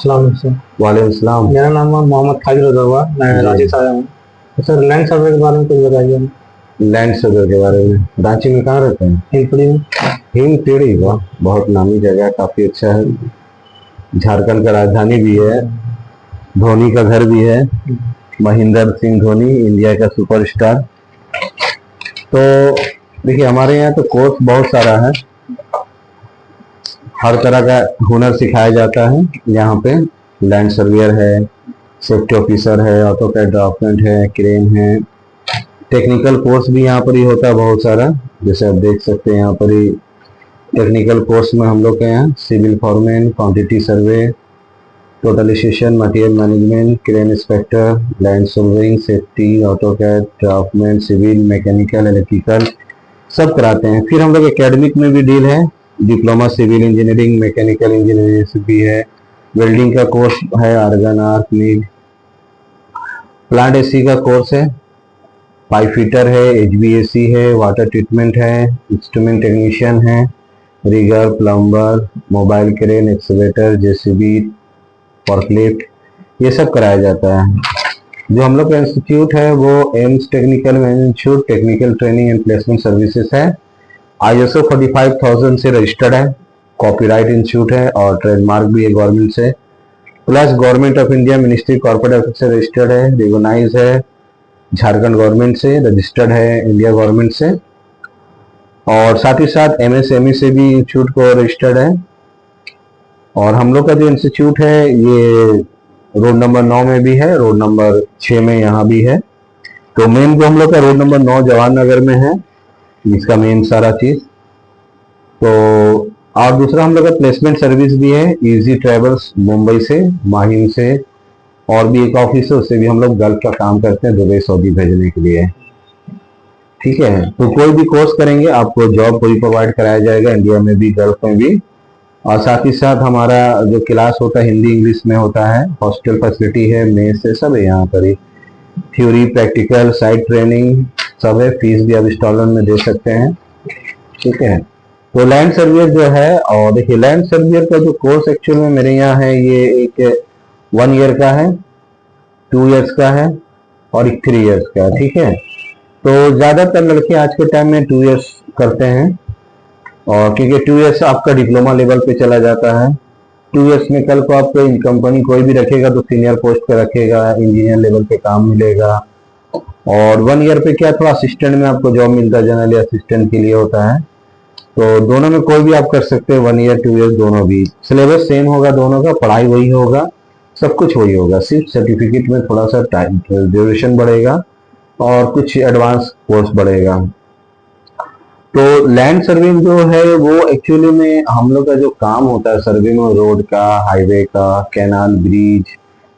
अस्सलाम वालेकुम। वालेकुम सलाम। मेरा नाम है मोहम्मद खालिद रजा हुआ, मैं जी। रांची से आया हूँ। तो सर लैंड सर्वे के बारे में कुछ बताइए हमें। लैंड सर्वे के बारे में रांची में कहाँ रहते हैं? हिंदपीढ़ी में। हिंदपीढ़ी, वाह, बहुत नामी जगह है, काफी अच्छा है। झारखंड का राजधानी भी है, धोनी का घर भी है, महेंद्र सिंह धोनी इंडिया का सुपरस्टार। तो देखिए, हमारे यहाँ तो कोर्स बहुत सारा है, हर तरह का हुनर सिखाया जाता है यहाँ पे। लैंड सर्वेयर है, सेफ्टी ऑफिसर है, ऑटो कैड ड्राफ्टमेंट है, क्रेन है। टेक्निकल कोर्स भी यहाँ पर ही होता है बहुत सारा, जैसे आप देख सकते हैं यहाँ पर ही। टेक्निकल कोर्स में हम लोग के यहाँ civil foreman, quantity survey, totalization, material management, crane inspector, land surveying, safety, auto CAD draftsman, civil, mechanical, electrical सब कराते हैं। फिर हम लोग एकेडमिक में भी डील है, diploma civil engineering, mechanical engineering भी है, वेल्डिंग का कोर्स है, argon arc mill, plant AC का कोर्स है, पाइप फिटर है, एचवीएसी है, वाटर ट्रीटमेंट है, इंस्ट्रूमेंट टेक्नीशियन है, rigger, plumber, mobile crane, excavator, JCB, forklift, ये सब कराया जाता है। जो हम लोग का इंस्टीट्यूट है वो AIIMS technical institute technical training and placement services है। ISO 45,000 से रजिस्टर्ड है, कॉपीराइट इंस्टीट्यूट है और ट्रेडमार्क भी है गवर्नमेंट से, plus government of India ministry corporate affair से रजिस्टर्ड है, रिकॉग्नाइज है झारखंड गवर्नमेंट से, रजिस्टर्ड है इंडिया गवर्नमेंट से, और साथ ही साथ MSME से भी इंस्टीट्यूट को रजिस्टर्ड है। और हम लोग का जो इंस्टीट्यूट है ये रोड नंबर 9 में भी है, रोड नंबर 6 में यहाँ भी है। तो मेन जो हम लोग का रोड नंबर 9 जवाहर नगर में है, इसका मेन सारा चीज। तो और दूसरा हम लोग का प्लेसमेंट सर्विस भी है, इजी ट्रेवल्स मुंबई से, माहिम से, और भी एक ऑफिस है, उससे भी हम लोग गल्फ का काम करते हैं, दुबई सऊदी भेजने के लिए। ठीक है, तो कोई भी कोर्स करेंगे आपको जॉब कोई प्रोवाइड कराया जाएगा, इंडिया में भी गल्फ में भी। और साथ ही साथ हमारा जो क्लास होता है हिंदी इंग्लिश में होता है, हॉस्टल फैसिलिटी है, मेस है, सब है यहाँ पर ही। थ्योरी, प्रैक्टिकल, साइट ट्रेनिंग सब है, फीस भी आप इंस्टॉलमेंट में दे सकते हैं। ठीक है, तो लैंड सर्वियर जो है, और देखिए लैंड सर्वियर का जो कोर्स एक्चुअल में मेरे यहाँ है ये एक 1 ईयर का है, 2 ईयर्स का है और एक 3 ईयर्स का है। ठीक है, तो ज्यादातर लड़के आज के टाइम में 2 ईयर्स करते हैं, और क्योंकि 2 ईयर्स आपका डिप्लोमा लेवल पे चला जाता है। 2 ईयर्स में कल को आपको कंपनी कोई भी रखेगा तो सीनियर पोस्ट पे रखेगा, इंजीनियर लेवल पे काम मिलेगा। और 1 ईयर पे क्या, थोड़ा असिस्टेंट में आपको जॉब मिलता है, जनरली असिस्टेंट के लिए होता है। तो दोनों में कोई भी आप कर सकते हैं, 1 ईयर 2 ईयर दोनों भी। सिलेबस सेम होगा दोनों का, पढ़ाई वही होगा, सब कुछ वही होगा, सिर्फ सर्टिफिकेट में थोड़ा सा टाइम ड्यूरेशन बढ़ेगा और कुछ एडवांस कोर्स बढ़ेगा। तो लैंड सर्विंग जो है वो एक्चुअली में हम लोग का जो काम होता है सर्वे में, रोड का, हाईवे का, कैनाल, ब्रिज,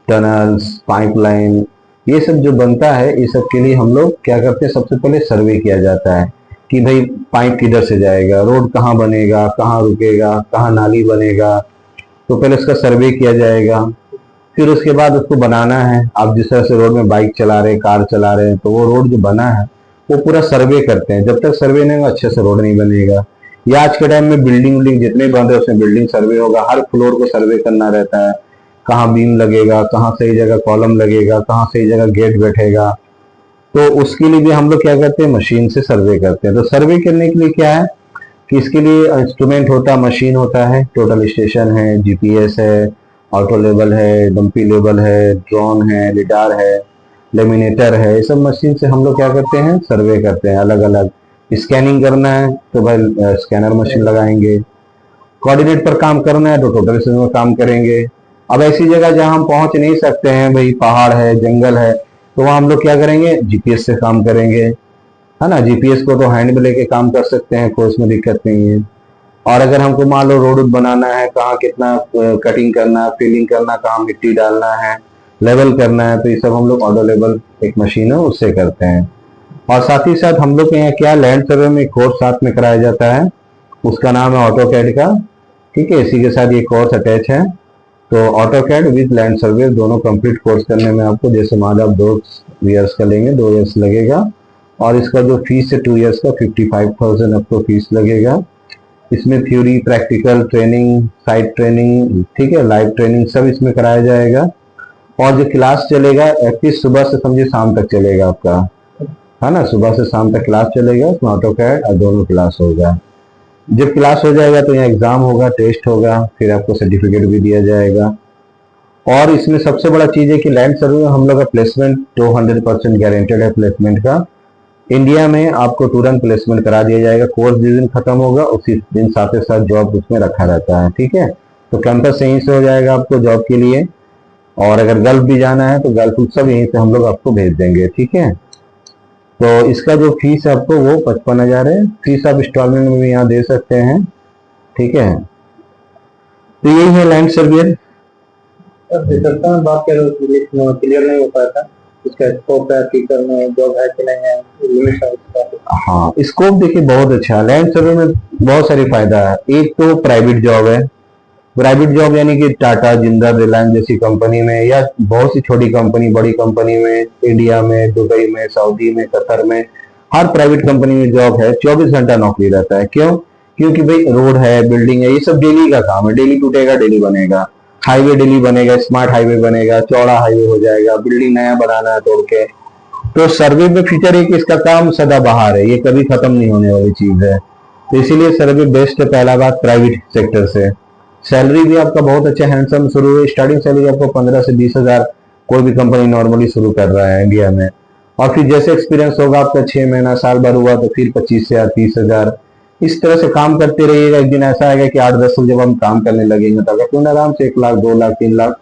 टनल्स, पाइपलाइन, ये सब जो बनता है, ये सब के लिए हम लोग क्या करते हैं, सबसे पहले सर्वे किया जाता है कि भाई पाइप किधर से जाएगा, रोड कहाँ बनेगा, कहाँ रुकेगा, कहाँ नाली बनेगा। तो पहले उसका सर्वे किया जाएगा, फिर उसके बाद उसको बनाना है। आप जिस तरह से रोड में बाइक चला रहे हैं, कार चला रहे हैं, तो वो रोड जो बना है वो पूरा सर्वे करते हैं। जब तक सर्वे नहीं होगा अच्छे से रोड नहीं बनेगा। या आज के टाइम में बिल्डिंग जितने बन रहे हैं उसमें बिल्डिंग सर्वे होगा, हर फ्लोर को सर्वे करना रहता है, कहाँ बीम लगेगा, कहाँ सही जगह कॉलम लगेगा, कहाँ सही जगह गेट बैठेगा। तो उसके लिए भी हम लोग क्या करते हैं, मशीन से सर्वे करते हैं। तो सर्वे करने के लिए क्या है कि इसके लिए इंस्ट्रूमेंट होता है, मशीन होता है, टोटल स्टेशन है, GPS है, ऑटो लेवल है, डंपी लेवल है, ड्रोन है, लिडार है, लेमिनेटर है। ये सब मशीन से हम लोग क्या करते हैं, सर्वे करते हैं अलग अलग। स्कैनिंग करना है तो भाई स्कैनर मशीन लगाएंगे, कोऑर्डिनेट पर काम करना है तो टोटल स्टेशन में काम करेंगे। अब ऐसी जगह जहां हम पहुंच नहीं सकते हैं, भाई पहाड़ है, जंगल है, तो वहां हम लोग क्या करेंगे, GPS से काम करेंगे, है ना। GPS को तो हैंड में लेके काम कर सकते हैं, कोई उसमें दिक्कत नहीं है। और अगर हमको मान लो रोड बनाना है, कहाँ कितना कटिंग करना है, फिलिंग करना, कहाँ मिट्टी डालना है, लेवल करना है, तो ये सब हम लोग ऑटो लेवल एक मशीन है उससे करते हैं। और साथ ही साथ हम लोग के यहाँ क्या, लैंड सर्वे में कोर्स साथ में कराया जाता है, उसका नाम है ऑटो कैड का। ठीक है, इसी के साथ ये कोर्स अटैच है। तो AutoCAD with land survey दोनों कंप्लीट कोर्स करने में आपको, जैसे मान लो आप 2 ईयर्स का लेंगे, 2 ईयर्स लगेगा। और इसका जो फीस है 2 ईयर्स का 55,000 आपको फीस लगेगा। इसमें theory, practical training, site training, ठीक है, लाइव ट्रेनिंग सब इसमें कराया जाएगा। और जो क्लास चलेगा एक्टिव सुबह से समझिए शाम तक चलेगा आपका, है ना, सुबह से शाम तक क्लास चलेगा, उसमें ऑटोकैड और दोनों क्लास होगा। जब क्लास हो जाएगा तो यहाँ एग्जाम होगा, टेस्ट होगा, फिर आपको सर्टिफिकेट भी दिया जाएगा। और इसमें सबसे बड़ा चीज है कि लैंड सर्वे में हम लोग का प्लेसमेंट 200% गारंटेड है प्लेसमेंट का। इंडिया में आपको तुरंत प्लेसमेंट करा दिया जाएगा, कोर्स जिस दिन खत्म होगा उसी दिन साथ ही साथ जॉब उसमें रखा रहता है, ठीक है। तो कैंपस यहीं से हो जाएगा आपको जॉब के लिए। और अगर गल्फ भी जाना है तो गल्फ सब यहीं से हम लोग आपको भेज देंगे, ठीक है। तो इसका जो फीस है आपको वो 55,000 है। फीस आप इंस्टॉलमेंट में भी यहाँ दे सकते हैं, ठीक है। तो यही है लैंड सर्वियर। रिसर्च में बात करें तो क्लियर नहीं हो पाया था, इसका स्कोप है, फ्यूचर में जॉब है कि नहीं है, लिमिट है इसका। हाँ, स्कोप देखिए बहुत अच्छा है लैंड सर्वे में, बहुत सारी फायदा है। एक तो प्राइवेट जॉब है, प्राइवेट जॉब यानी कि टाटा, जिंदल, रिलायंस जैसी कंपनी में, या बहुत सी छोटी कंपनी, बड़ी कंपनी में, इंडिया में, दुबई में, सऊदी में, कतर में, हर प्राइवेट कंपनी में जॉब है। 24 घंटा नौकरी रहता है। क्यों? क्योंकि भाई रोड है, बिल्डिंग है, ये सब डेली का काम है, डेली टूटेगा डेली बनेगा, हाईवे डेली बनेगा, स्मार्ट हाईवे बनेगा, चौड़ा हाईवे हो जाएगा, बिल्डिंग नया बनाना है तोड़ के। तो सर्वे में फीचर है कि इसका काम सदाबहार है, ये कभी खत्म नहीं होने वाली चीज है। तो इसीलिए सर्वे बेस्ट है। पहला बात प्राइवेट सेक्टर से। सैलरी भी आपका बहुत अच्छा हैंडसम शुरू है, स्टार्टिंग सैलरी आपको 15 से 20,000 कोई भी कंपनी नॉर्मली शुरू कर रहा है इंडिया में। और फिर जैसे एक्सपीरियंस होगा आपका 6 महीना साल भर हुआ तो फिर 25 से 30,000। इस तरह से काम करते रहिएगा, एक दिन ऐसा आएगा कि 8-10 साल जब हम काम करने लगेंगे तो अगर आराम से 1 लाख, 2 लाख, 3 लाख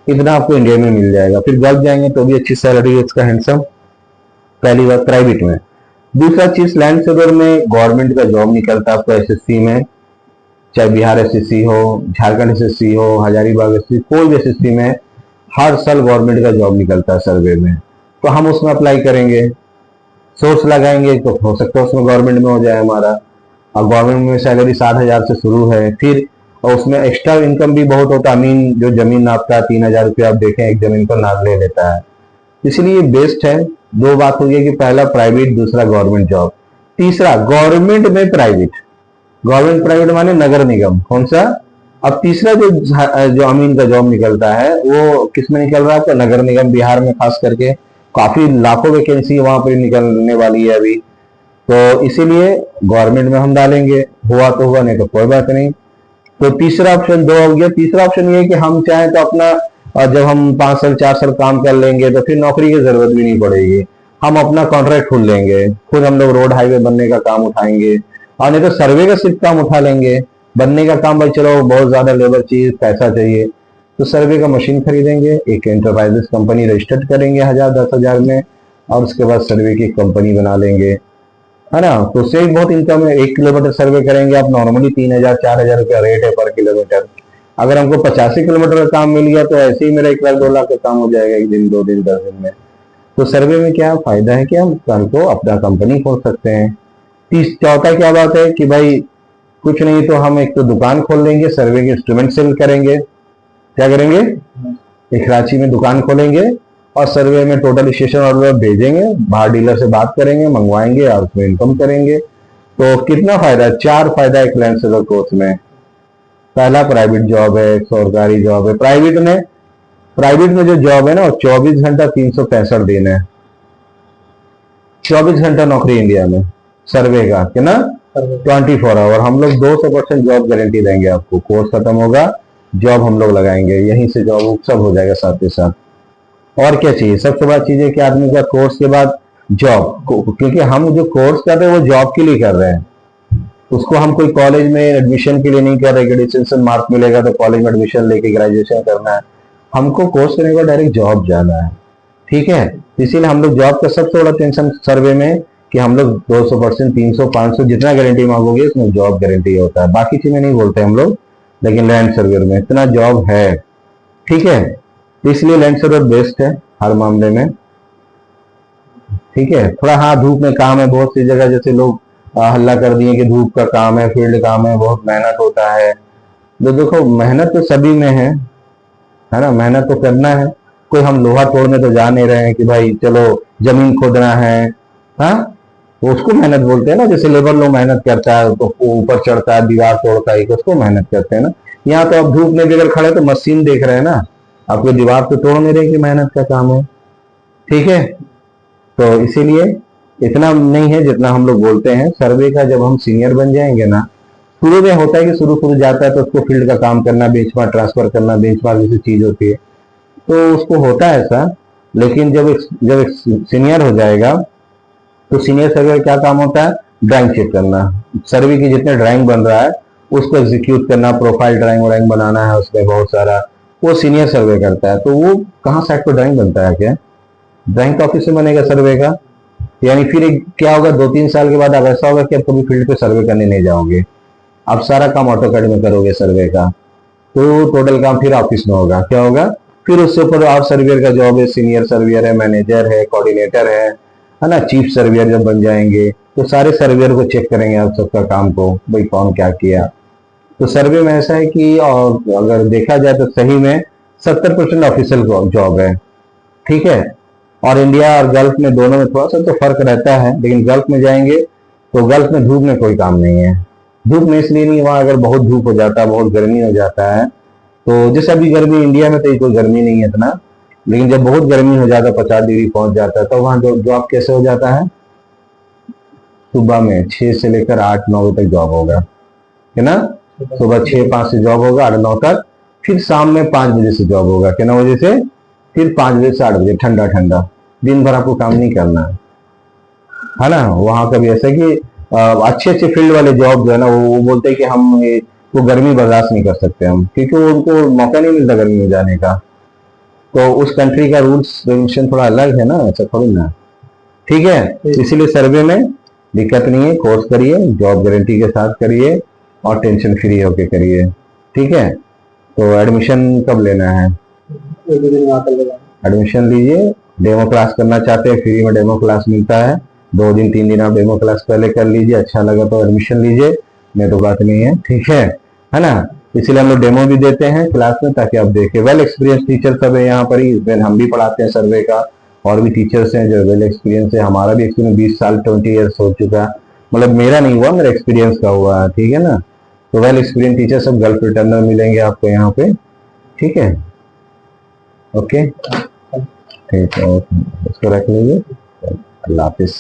इतना आपको इंडिया में मिल जाएगा। फिर गल्फ जाएंगे तो भी अच्छी सैलरी है इसका हैंडसम। पहली बात प्राइवेट में। दूसरा चीज लैंड सर्वर में गवर्नमेंट का जॉब निकलता है आपको एसएससी में, चाहे बिहार एसएससी हो, झारखंड एसएससी हो, हजारीबाग एसएससी, कोई भी एसएससी में हर साल गवर्नमेंट का जॉब निकलता है सर्वे में। तो हम उसमें अप्लाई करेंगे, सोर्स लगाएंगे तो हो सकता है उसमें गवर्नमेंट में हो जाए हमारा। और गवर्नमेंट में सैलरी 60,000 से शुरू है। फिर और उसमें एक्स्ट्रा इनकम भी बहुत होता है। अमीन जो जमीन नापता है 3,000 रुपया आप देखें एक जमीन पर नाप ले लेता है, इसलिए बेस्ट है। दो बात हो गई कि पहला प्राइवेट, दूसरा गवर्नमेंट जॉब। तीसरा गवर्नमेंट में प्राइवेट, गवर्नमेंट प्राइवेट माने नगर निगम, कौन सा। अब तीसरा जो अमीन का जॉब निकलता है वो किसमें निकल रहा है, तो नगर निगम बिहार में खास करके काफी लाखों वैकेंसी वहां पर निकलने वाली है अभी। तो इसीलिए गवर्नमेंट में हम डालेंगे, हुआ तो हुआ, नहीं तो कोई बात नहीं। तो तीसरा ऑप्शन 2 हो गया। तीसरा ऑप्शन ये है कि हम चाहें तो अपना जब हम 5 साल 4 साल काम कर लेंगे तो फिर नौकरी की जरूरत भी नहीं पड़ेगी, हम अपना कॉन्ट्रैक्ट खुद लेंगे, खुद हम लोग रोड हाईवे बनने का काम उठाएंगे। और नहीं तो सर्वे का सिर्फ काम उठा लेंगे, बनने का काम भाई चलो बहुत ज्यादा लेबर चाहिए, पैसा चाहिए, तो सर्वे का मशीन खरीदेंगे, एक एंटरप्राइजेस कंपनी रजिस्टर्ड करेंगे 1000-10,000 में, और उसके बाद सर्वे की कंपनी बना लेंगे, है ना। तो उससे भी बहुत इनकम है। 1 किलोमीटर सर्वे करेंगे आप, नॉर्मली 3,000-4,000 रुपया रेट है पर किलोमीटर। अगर हमको 85 किलोमीटर का काम मिल गया तो ऐसे ही मेरा 1 लाख 2 लाख का काम हो जाएगा 1 दिन, 2 दिन, 10 दिन में। तो सर्वे में क्या फायदा है कि हम कल को अपना कंपनी खोल सकते हैं। चौथा क्या बात है कि भाई कुछ नहीं तो हम एक तो दुकान खोल लेंगे, सर्वे के इंस्ट्रूमेंट सेल करेंगे। क्या करेंगे, एक कराची में दुकान खोलेंगे और सर्वे में टोटल स्टेशन ऑर्डर भेजेंगे, बाहर डीलर से बात करेंगे, मंगवाएंगे और उसमें इनकम करेंगे। तो कितना फायदा है, 4 फायदा है लैंड सर्वर कोर्स में। पहला प्राइवेट जॉब है, सरकारी जॉब है। प्राइवेट में जो जॉब है ना 24 घंटा 365 दिन है, 24 घंटा नौकरी इंडिया में सर्वे का, कि ना 24 आवर। हम लोग 200% जॉब गारंटी देंगे आपको। कोर्स खत्म होगा, जॉब हम लोग लगाएंगे, यहीं से जॉब सब हो जाएगा साथ के साथ। और क्या चाहिए, सबसे बड़ा चीज है कि आदमी का कोर्स के बाद जॉब, क्योंकि हम जो कोर्स कर रहे हैं वो जॉब के लिए कर रहे हैं। उसको हम कोई कॉलेज में एडमिशन के लिए नहीं कर रहे कि डिस्टिंक्शन मार्क मिलेगा तो कॉलेज में एडमिशन लेके ग्रेजुएशन करना है। हमको कोर्स करने के बाद डायरेक्ट जॉब जाना है, ठीक है। इसीलिए हम लोग जॉब का सबसे बड़ा टेंशन सर्वे में कि हम लोग 200%, 300, 500 जितना गारंटी मांगोगे उसमें जॉब गारंटी होता है। बाकी चीजें नहीं बोलते हम लोग, लेकिन लैंड सर्वे में इतना जॉब है, ठीक है। इसलिए लैंड सर्वर बेस्ट है हर मामले में, ठीक है। थोड़ा हाँ धूप में काम है बहुत सी जगह, जैसे लोग हल्ला कर दिए कि धूप का काम है, फील्ड काम है, बहुत मेहनत होता है। तो देखो मेहनत तो सभी में है ना, मेहनत तो करना है। कोई हम लोहा तोड़ने तो जा नहीं रहे हैं कि भाई चलो जमीन खोदना है, हाँ। तो उसको मेहनत बोलते हैं ना। जैसे लेबर लोग मेहनत करता है तो ऊपर चढ़ता है, दीवार तोड़ता है, उसको मेहनत करते हैं ना। यहाँ तो आप धूप में भी अगर खड़े तो मशीन देख रहे हैं ना, आपको दीवार तो तोड़ नहीं रही कि मेहनत का काम है। ठीक है, तो इसीलिए इतना नहीं है जितना हम लोग बोलते हैं। सर्वे का जब हम सीनियर बन जाएंगे ना, शुरू में होता है कि शुरू जाता है तो उसको फील्ड का काम करना, बेंचमार्क ट्रांसफर करना, बेंचमार्क जैसी चीज होती है तो उसको होता है ऐसा। लेकिन जब एक सीनियर हो जाएगा तो सीनियर सर्वे का क्या काम होता है? ड्राइंग चेक करना, सर्वे की जितने ड्राइंग बन रहा है उसको एग्जीक्यूट करना, प्रोफाइल ड्राइंग बनाना है उसमें बहुत सारा, वो सीनियर सर्वे करता है। तो वो कहाँ साइड पर ड्राइंग बनता है क्या? ड्राइंग तो ऑफिस से बनेगा सर्वे का। यानी फिर क्या होगा, 2-3 साल के बाद अब ऐसा होगा कि अब कभी फील्ड पे सर्वे करने नहीं जाओगे, आप सारा काम ऑटोकैड में करोगे सर्वे का। तो टोटल काम फिर ऑफिस में होगा। क्या होगा फिर उससे ऊपर आप सर्वियर का जॉब है, सीनियर सर्वियर है, मैनेजर है, कोऑर्डिनेटर है ना, चीफ सर्वियर जब बन जाएंगे तो सारे सर्वियर को चेक करेंगे आप सबका काम को, भाई कौन क्या किया। तो सर्वे में ऐसा है कि और अगर देखा जाए तो सही में 70% ऑफिशियल जॉब है। ठीक है, और इंडिया और गल्फ में दोनों में थोड़ा सा तो फर्क रहता है, लेकिन गल्फ में जाएंगे तो गल्फ में धूप में कोई काम नहीं है। धूप में इसलिए नहीं, वहां अगर बहुत धूप हो जाता है, बहुत गर्मी हो जाता है, तो जैसे अभी गर्मी इंडिया में तो कोई गर्मी नहीं है इतना, लेकिन जब बहुत गर्मी हो जाता है, 50 डिग्री पहुंच जाता है, तो वहां जॉब कैसे हो जाता है? सुबह में 6 से लेकर 8-9 बजे तक जॉब होगा, है ना। सुबह 6-5 से जॉब होगा 8-9 तक, फिर शाम में 5 बजे से जॉब होगा, कितना बजे से? फिर 5 बजे से 8 बजे, ठंडा ठंडा, दिन भर आपको काम नहीं करना है ना। वहां का भी ऐसा है कि अच्छे फील्ड वाले जॉब जो है ना, वो बोलते हैं कि हम वो गर्मी बर्दाश्त नहीं कर सकते हम, क्योंकि उनको मौका नहीं मिलता गर्मी में जाने का। तो उस कंट्री का रूल्स रेगुलेशन थोड़ा अलग है ना, ऐसा थोड़ी ना। ठीक है, इसीलिए सर्वे में दिक्कत नहीं है, कोर्स करिए, जॉब गारंटी के साथ करिए और टेंशन फ्री होके करिए। ठीक है, तो एडमिशन कब लेना है? एडमिशन लीजिए, डेमो क्लास करना चाहते हैं फ्री में डेमो क्लास मिलता है, 2 दिन 3 दिन आप डेमो क्लास पहले कर लीजिए, अच्छा लगा तो एडमिशन लीजिए, नहीं तो बात नहीं है। ठीक है ना। इसीलिए हम लोग डेमो भी देते हैं क्लास में ताकि आप देखें। वेल एक्सपीरियंस टीचर सब है यहाँ पर ही, हम भी पढ़ाते हैं सर्वे का, और भी टीचर्स हैं जो वेल एक्सपीरियंस है। हमारा भी एक्सपीरियंस 20 साल 20 ईयर्स हो चुका, मतलब मेरा नहीं हुआ, मेरा एक्सपीरियंस का हुआ। ठीक है ना, तो वेल एक्सपीरियंस टीचर सब गल्फ रिटर्नर मिलेंगे आपको यहाँ पे। ठीक है, ओके, ठीक है, इसको रख लीजिए। अल्लाह हाफिज।